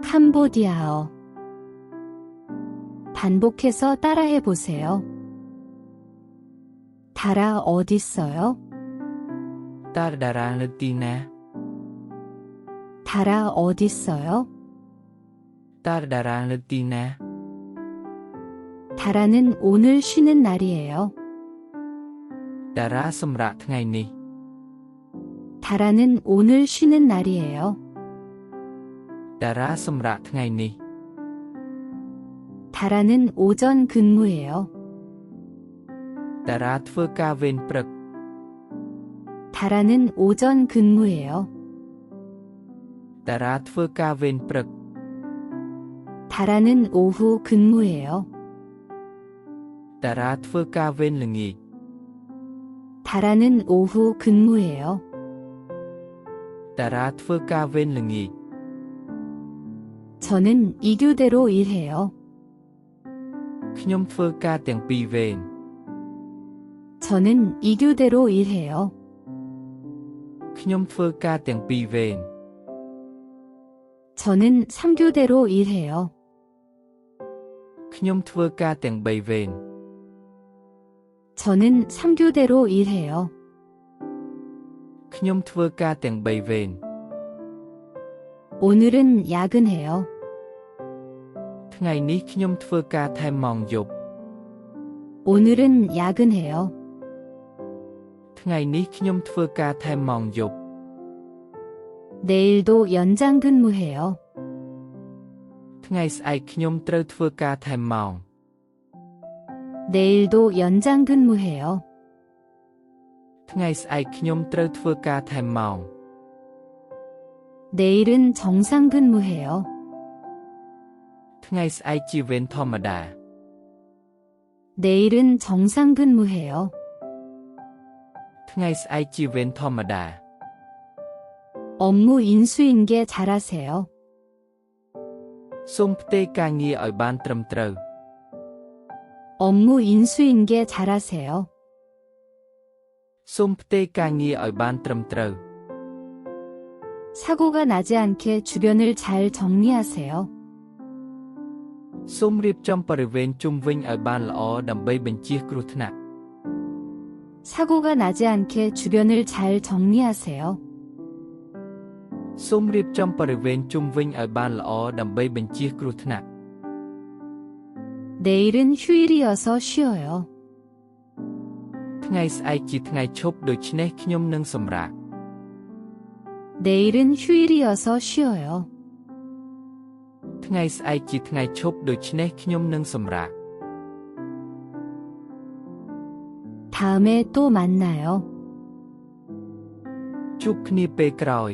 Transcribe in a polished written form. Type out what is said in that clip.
캄보디아어. 반복해서 따라해 보세요. 다라 어딨어요? 다라 느티나. 다라 어딨어요? 다라 느티나. 다라는 오늘 쉬는 날이에요. 다라 섬락ថ្ងៃនេះ. 다라는 오늘 쉬는 날이에요. 다라 섬락ថ្ងៃនេះ. 다라는 오전 근무예요. 다라ធ្វើការវេនព្រឹក. 다라는 오전 근무예요. 다라ធ្វើការវេនព្រឹក. 다라는 오후 근무예요. 다라ធ្វើការវេនល្ងាច. 다라는 오후 근무예요. 다라ធ្វើការវេនល្ងាច. 저는 이교대로 일해요. ខ្ញុំធ្វើការទាំងពីរវេន. 저는 이교대로 일해요. ខ្ញុំធ្វើការទាំងពីរវេន. 저는 3교대로 일해요. ខ្ញុំធ្វើការទាំងបីវេន. 저는 3교대로 일해요. ខ្ញុំធ្វើការទាំងបីវេន. 오늘은 야근해요. ថ្ងៃនេះខ្ញុំធ្វើការថែមម៉ោងយប់. 오늘은 야근해요. ថ្ងៃនេះខ្ញុំធ្វើការថែមម៉ោងយប់. 내일도 연장 근무해요. ថ្ងៃស្អែកខ្ញុំត្រូវធ្វើការថែមម៉ោង. 내일도 연장 근무해요. ថ្ងៃស្អែកខ្ញុំត្រូវធ្វើការថែមម៉ោង. 내일은 정상 근무해요. ថ្ងៃស្អែកជាវេនធម្មតា. 내일은 정상 근무해요. ថ្ងៃស្អែកជាវេនធម្មតា. 업무 인수인계 잘하세요. សូមផ្ទេរការងារឲ្យបានត្រឹមត្រូវ. 업무 인수인계 잘하세요. សូមផ្ទេរការងារឲ្យបានត្រឹមត្រូវ. 사고가 나지 않게 주변을 잘 정리하세요. សូមរៀបចំបរិវេណជុំវិញឲ្យបានល្អដើម្បីបញ្ជៀសគ្រោះថ្នាក់. 사고가 나지 않게 주변을 잘 정리하세요. សូមរៀបចំបរិវេណជុំវិញឲ្យបានល្អដើម្បីបញ្ជៀសគ្រោះថ្នាក់. 내일은 휴일이어서 쉬어요. ថ្ងៃស្អែកជាថ្ងៃឈប់ដូច្នេះខ្ញុំនឹងសម្រាក. 내일은 휴일이어서 쉬어요. ថ្ងៃស្អែកជាថ្ងៃឈប់ដូច្នេះខ្ញុំនឹងសម្រាក. 다음에 또 만나요. ជួបគ្នាពេលក្រោយ.